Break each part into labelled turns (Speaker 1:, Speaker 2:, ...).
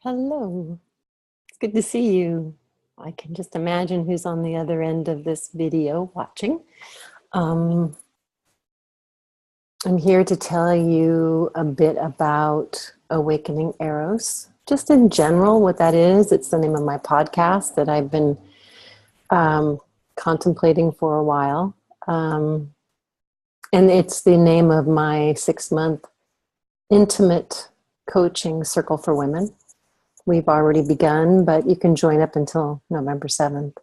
Speaker 1: Hello, it's good to see you. I can just imagine who's on the other end of this video watching. Um, I'm here to tell you a bit about Awakening Eros. Just in general, what that is, it's the name of my podcast that I've been contemplating for a while. And it's the name of my 6-month intimate coaching circle for women. We've already begun, but you can join up until November 7th.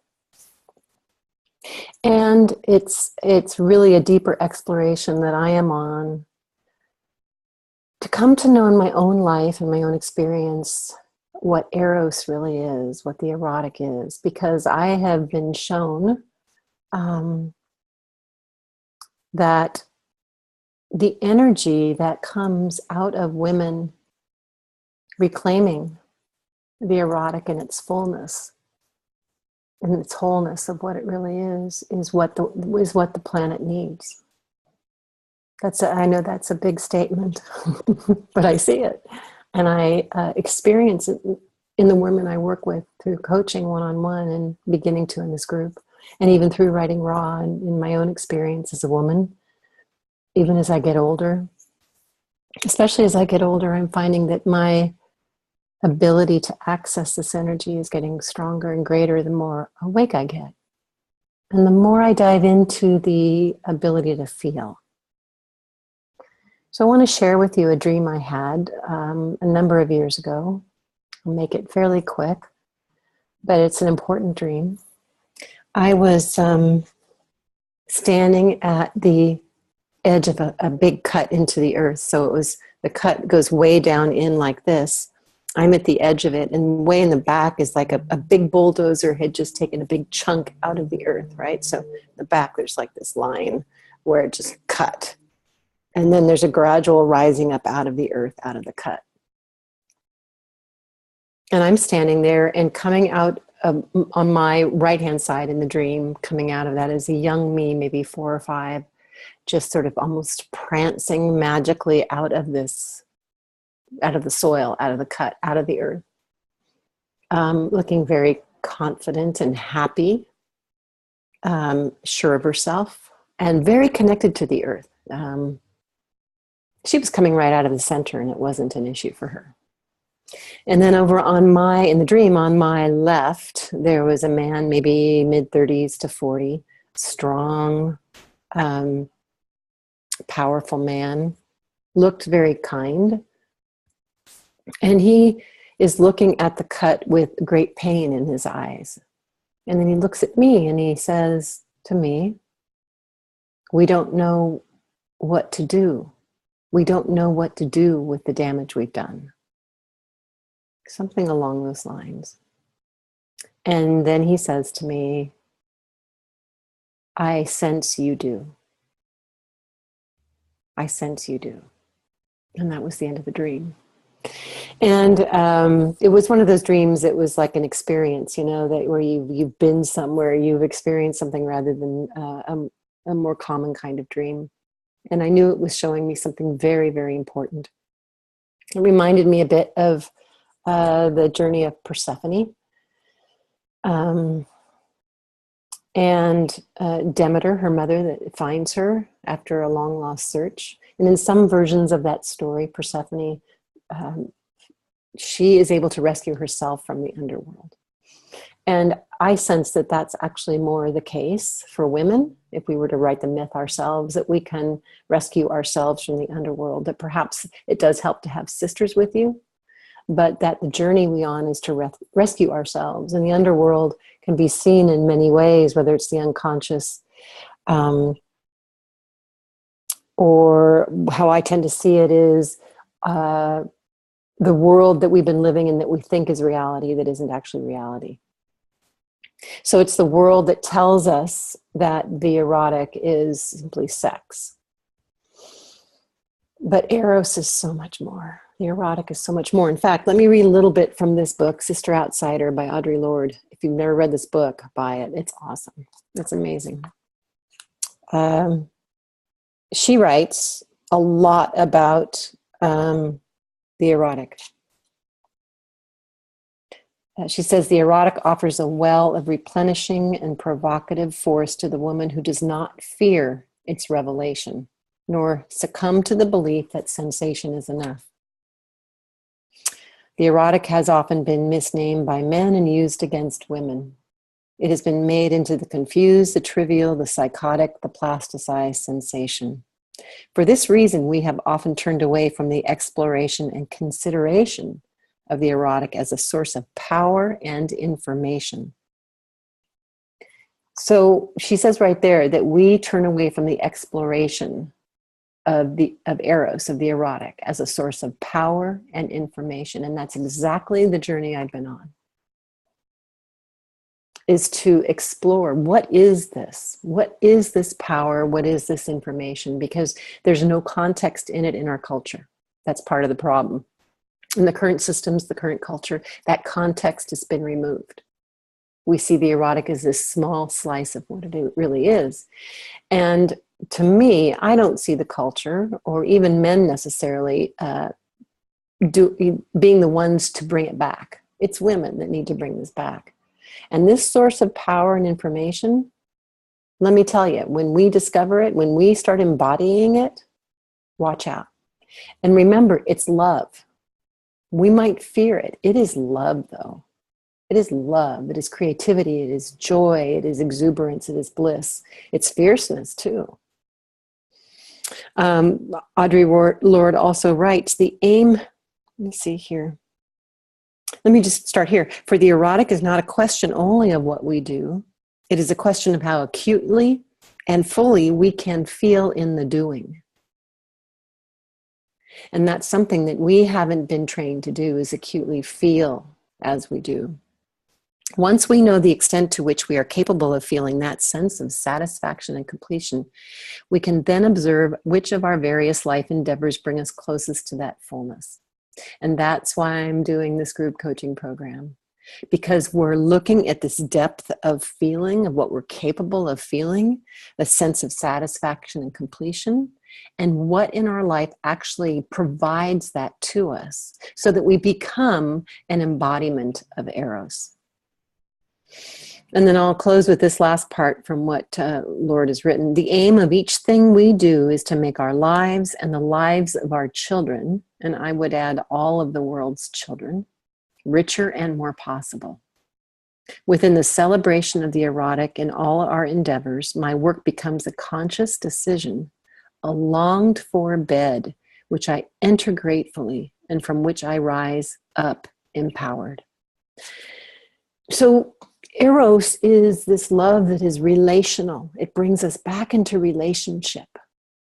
Speaker 1: And it's really a deeper exploration that I am on to come to know in my own life and my own experience what Eros really is, what the erotic is, because I have been shown that the energy that comes out of women reclaiming the erotic in its fullness and its wholeness of what it really is what the planet needs. I know that's a big statement, but I see it, and I experience it in the women I work with through coaching one-on-one and beginning to in this group, and even through writing raw and in my own experience as a woman. Even as I get older, especially as I get older, I'm finding that my ability to access this energy is getting stronger and greater the more awake I get. And the more I dive into the ability to feel. So I want to share with you a dream I had a number of years ago. I'll make it fairly quick, but it's an important dream. I was standing at the edge of a big cut into the earth. So the cut goes way down in like this. I'm at the edge of it, and way in the back is like a big bulldozer had just taken a big chunk out of the earth, right? So in the back, there's like this line where it just cut. And then there's a gradual rising up out of the earth, out of the cut. And I'm standing there, and coming out on my right-hand side in the dream, coming out of that is a young me, maybe 4 or 5, just sort of almost prancing magically out of the soil, out of the cut, out of the earth, looking very confident and happy, sure of herself, and very connected to the earth. She was coming right out of the center, and it wasn't an issue for her. And then over in the dream, on my left, there was a man, maybe mid-30s to 40, strong, powerful man, looked very kind. And he is looking at the cut with great pain in his eyes. And then he looks at me and he says to me, "We don't know what to do. We don't know what to do with the damage we've done." Something along those lines. And then he says to me, "I sense you do. I sense you do." And that was the end of the dream. And it was one of those dreams. It was like an experience, that where you've been somewhere, you've experienced something rather than a more common kind of dream. And I knew it was showing me something very, very important. It reminded me a bit of the journey of Persephone and Demeter, her mother, that finds her after a long lost search. And in some versions of that story, Persephone, she is able to rescue herself from the underworld. And I sense that that's actually more the case for women. If we were to write the myth ourselves, that we can rescue ourselves from the underworld, that perhaps it does help to have sisters with you, but that the journey we on is to rescue ourselves. And the underworld can be seen in many ways, whether it's the unconscious, or how I tend to see it is the world that we've been living in that we think is reality that isn't actually reality. So it's the world that tells us that the erotic is simply sex. But Eros is so much more. The erotic is so much more. In fact, let me read a little bit from this book, Sister Outsider by Audre Lorde. If you've never read this book, buy it. It's awesome. It's amazing. She writes a lot about the erotic. She says the erotic offers a well of replenishing and provocative force to the woman who does not fear its revelation, nor succumb to the belief that sensation is enough. The erotic has often been misnamed by men and used against women. It has been made into the confused, the trivial, the psychotic, the plasticized sensation. For this reason, we have often turned away from the exploration and consideration of the erotic as a source of power and information. So she says right there that we turn away from the exploration of Eros, of the erotic, as a source of power and information. And that's exactly the journey I've been on, is to explore, what is this? What is this power? What is this information? Because there's no context in it in our culture. That's part of the problem. In the current systems, the current culture, that context has been removed. We see the erotic as this small slice of what it really is. And to me, I don't see the culture or even men necessarily being the ones to bring it back. It's women that need to bring this back. And this source of power and information, let me tell you, when we discover it, when we start embodying it, watch out. And remember, it's love. We might fear it. It is love, though. It is love. It is creativity. It is joy. It is exuberance. It is bliss. It's fierceness, too. Audre Lorde also writes, the aim, let me see here. Let me just start here. For the erotic is not a question only of what we do. It is a question of how acutely and fully we can feel in the doing. And that's something that we haven't been trained to do, is acutely feel as we do. Once we know the extent to which we are capable of feeling that sense of satisfaction and completion, we can then observe which of our various life endeavors bring us closest to that fullness. And that's why I'm doing this group coaching program, because we're looking at this depth of feeling, of what we're capable of feeling, the sense of satisfaction and completion, and what in our life actually provides that to us so that we become an embodiment of Eros. And then I'll close with this last part from what Lorde has written. The aim of each thing we do is to make our lives and the lives of our children, and I would add all of the world's children, richer and more possible. Within the celebration of the erotic in all our endeavors, my work becomes a conscious decision, a longed for bed, which I enter gratefully and from which I rise up empowered. So Eros is this love that is relational. It brings us back into relationship.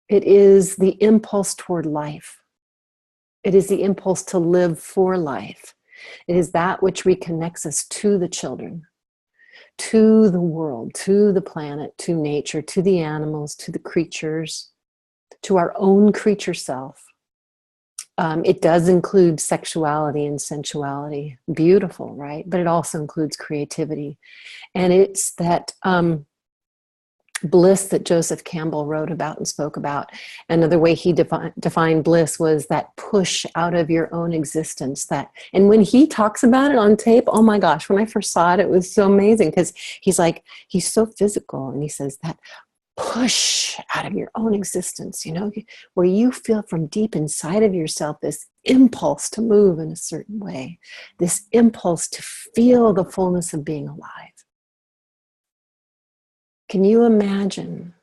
Speaker 1: It is the impulse toward life. It is the impulse to live for life. It is that which reconnects us to the children, to the world, to the planet, to nature, to the animals, to the creatures, to our own creature self. It does include sexuality and sensuality. Beautiful, right? But it also includes creativity. And it's that bliss that Joseph Campbell wrote about and spoke about. Another way he defined bliss was that push out of your own existence. And when he talks about it on tape, oh my gosh, when I first saw it, it was so amazing, because he's so physical, and he says that push out of your own existence, where you feel from deep inside of yourself this impulse to move in a certain way, this impulse to feel the fullness of being alive. Can you imagine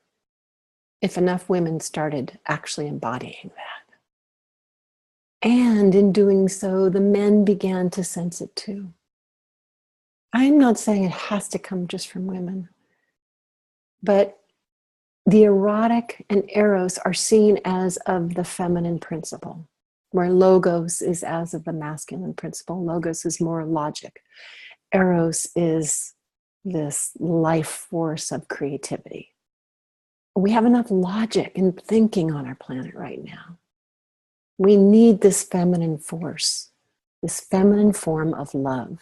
Speaker 1: if enough women started actually embodying that? And in doing so, the men began to sense it too. I'm not saying it has to come just from women, but the erotic and Eros are seen as of the feminine principle, where logos is as of the masculine principle. Logos is more logic. Eros is this life force of creativity. We have enough logic and thinking on our planet right now. We need this feminine force, this feminine form of love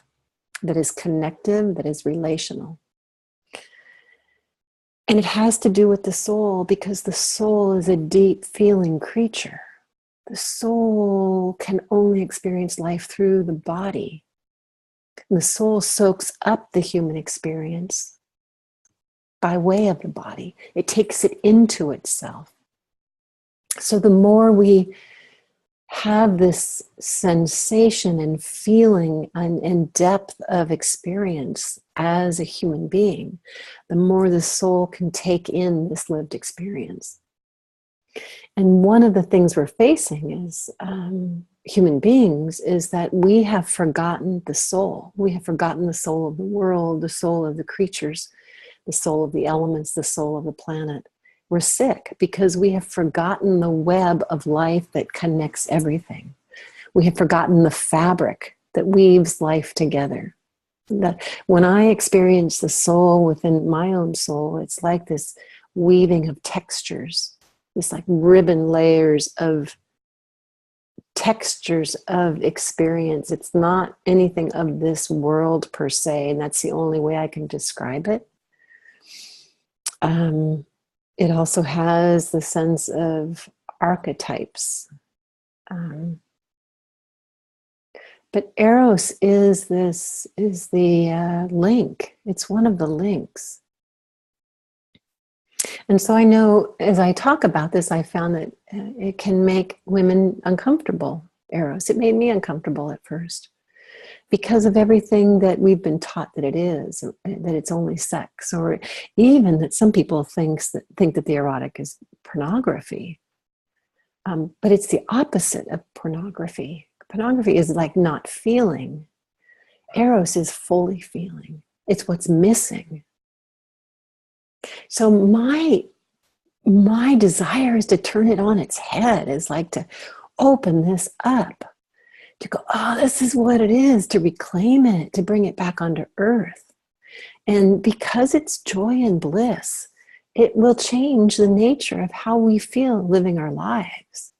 Speaker 1: that is connective, that is relational. And it has to do with the soul, because the soul is a deep feeling creature. The soul can only experience life through the body. And the soul soaks up the human experience by way of the body. It takes it into itself. So the more we have this sensation and feeling and depth of experience as a human being, the more the soul can take in this lived experience. And one of the things we're facing as human beings is that we have forgotten the soul. We have forgotten the soul of the world, the soul of the creatures, the soul of the elements, the soul of the planet. We're sick because we have forgotten the web of life that connects everything. We have forgotten the fabric that weaves life together. That when I experience the soul within my own soul, it's like this weaving of textures, this like ribbon layers of textures of experience. It's not anything of this world per se, and that's the only way I can describe it. It also has the sense of archetypes. But Eros is the link. It's one of the links. And so I know as I talk about this, I found that it can make women uncomfortable, Eros. It made me uncomfortable at first because of everything that we've been taught that it is, that it's only sex, or even that some people think that the erotic is pornography. But it's the opposite of pornography. Pornography is like not feeling. Eros is fully feeling. It's what's missing. So my desire is to turn it on its head, is like to open this up, to go, oh, this is what it is, to reclaim it, to bring it back onto earth. And because it's joy and bliss, it will change the nature of how we feel living our lives.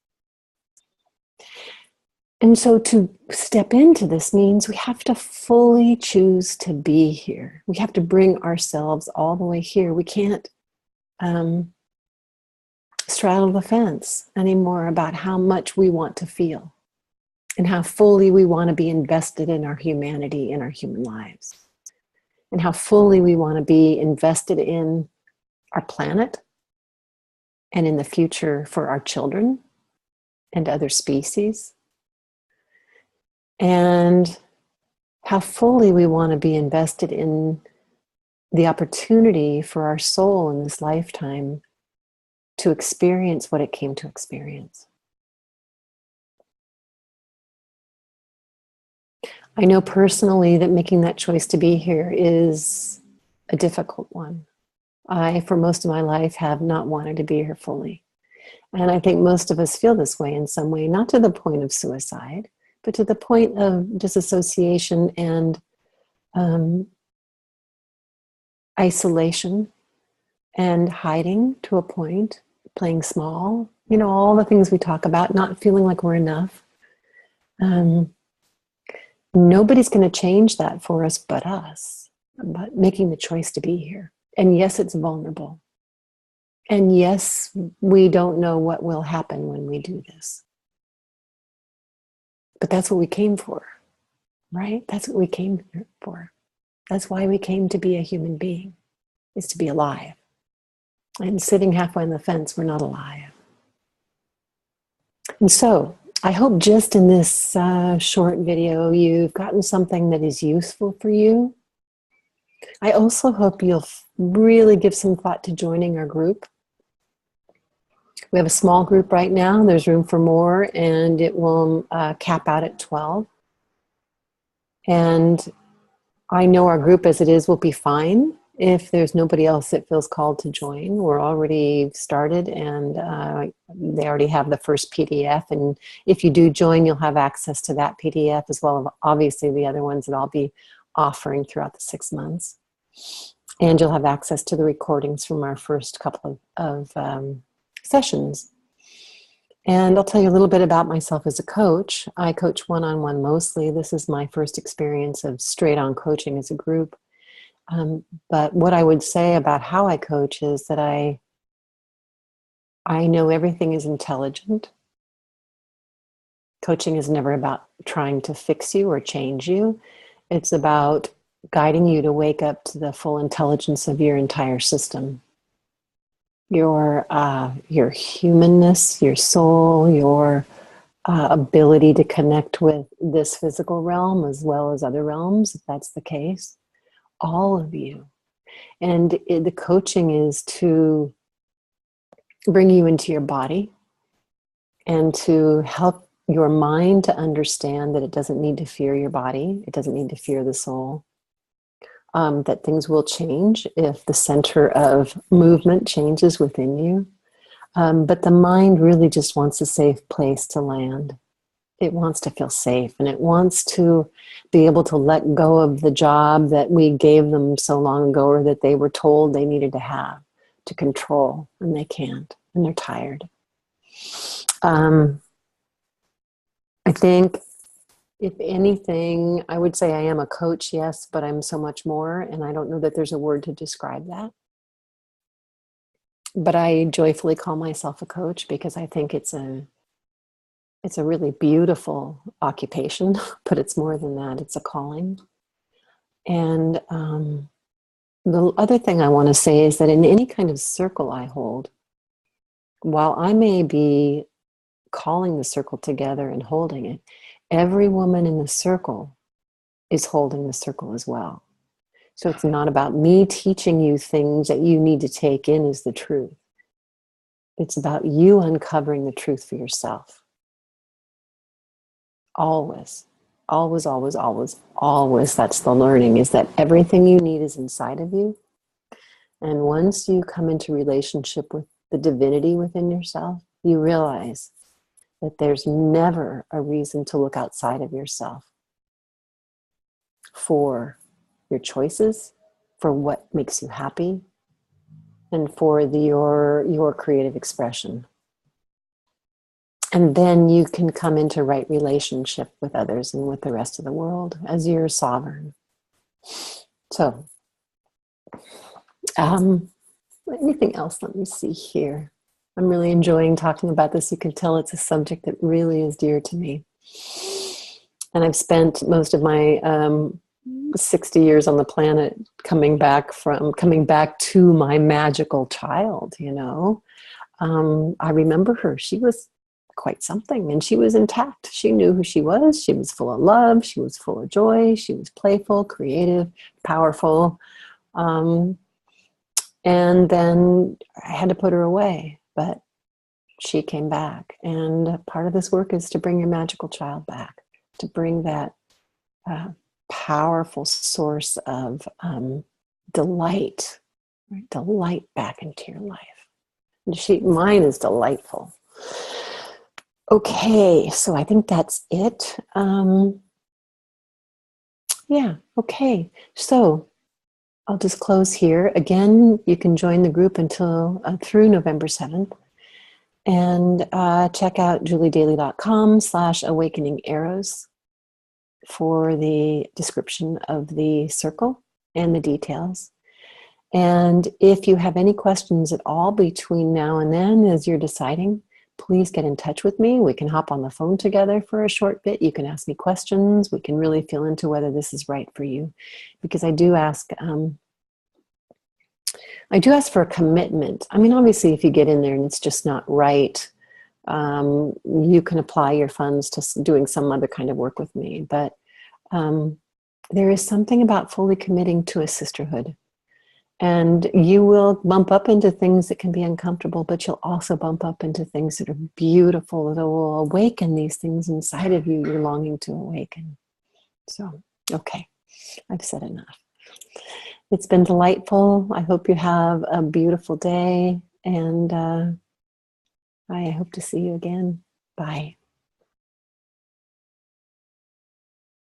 Speaker 1: And so to step into this means we have to fully choose to be here. We have to bring ourselves all the way here. We can't straddle the fence anymore about how much we want to feel and how fully we want to be invested in our humanity, in our human lives, and how fully we want to be invested in our planet and in the future for our children and other species, and how fully we want to be invested in the opportunity for our soul in this lifetime to experience what it came to experience. I know personally that making that choice to be here is a difficult one. I, for most of my life, have not wanted to be here fully. And I think most of us feel this way in some way, not to the point of suicide, but to the point of disassociation and isolation and hiding to a point, playing small, all the things we talk about, not feeling like we're enough. Nobody's going to change that for us but us, but making the choice to be here. And yes, it's vulnerable. And yes, we don't know what will happen when we do this. But that's what we came for, right? That's what we came here for. That's why we came to be a human being, is to be alive. And sitting halfway on the fence, we're not alive. And so I hope just in this short video, you've gotten something that is useful for you. I also hope you'll really give some thought to joining our group. We have a small group right now. There's room for more, and it will cap out at 12. And I know our group as it is will be fine if there's nobody else that feels called to join. We're already started, and they already have the first PDF. And if you do join, you'll have access to that PDF as well as obviously the other ones that I'll be offering throughout the 6 months. And you'll have access to the recordings from our first couple of sessions. And I'll tell you a little bit about myself as a coach. I coach one-on-one mostly. This is my first experience of straight-on coaching as a group. But what I would say about how I coach is that I know everything is intelligent. Coaching is never about trying to fix you or change you. It's about guiding you to wake up to the full intelligence of your entire system. Your humanness, your soul, your ability to connect with this physical realm as well as other realms, if that's the case. All of you. And the coaching is to bring you into your body and to help your mind to understand that it doesn't need to fear your body. It doesn't need to fear the soul. That things will change if the center of movement changes within you. But the mind really just wants a safe place to land. It wants to feel safe, and it wants to be able to let go of the job that we gave them so long ago, or that they were told they needed to have to control, and they can't, and they're tired. I think, if anything, I would say I am a coach, yes, but I'm so much more, and I don't know that there's a word to describe that. But I joyfully call myself a coach because I think it's a really beautiful occupation, but it's more than that. It's a calling. And the other thing I want to say is that in any kind of circle I hold, while I may be calling the circle together and holding it, every woman in the circle is holding the circle as well. So it's not about me teaching you things that you need to take in as the truth. It's about you uncovering the truth for yourself. Always, always, always, always, always. That's the learning, is that everything you need is inside of you. And once you come into relationship with the divinity within yourself, you realize that there's never a reason to look outside of yourself for your choices, for what makes you happy, and for your creative expression. And then you can come into right relationship with others and with the rest of the world as you're sovereign. So, anything else? Let me see here. I'm really enjoying talking about this. You can tell it's a subject that really is dear to me. And I've spent most of my 60 years on the planet coming back to my magical child, you know. I remember her. She was quite something, and she was intact. She knew who she was. She was full of love. She was full of joy. She was playful, creative, powerful. And then I had to put her away, but she came back. And part of this work is to bring your magical child back, to bring that powerful source of delight, right? Delight back into your life. Mine is delightful. Okay, so I think that's it. Yeah, okay. So I'll just close here. Again, you can join the group until through November 7th. And check out juliedaly.com/awakening eros for the description of the circle and the details. And if you have any questions at all between now and then as you're deciding, please get in touch with me. We can hop on the phone together for a short bit. You can ask me questions. We can really feel into whether this is right for you. Because I do ask for a commitment. I mean, obviously, if you get in there and it's just not right, you can apply your funds to doing some other kind of work with me. But there is something about fully committing to a sisterhood. And you will bump up into things that can be uncomfortable, but you'll also bump up into things that are beautiful, that will awaken these things inside of you you're longing to awaken. So, okay, I've said enough. It's been delightful. I hope you have a beautiful day, and I hope to see you again. Bye.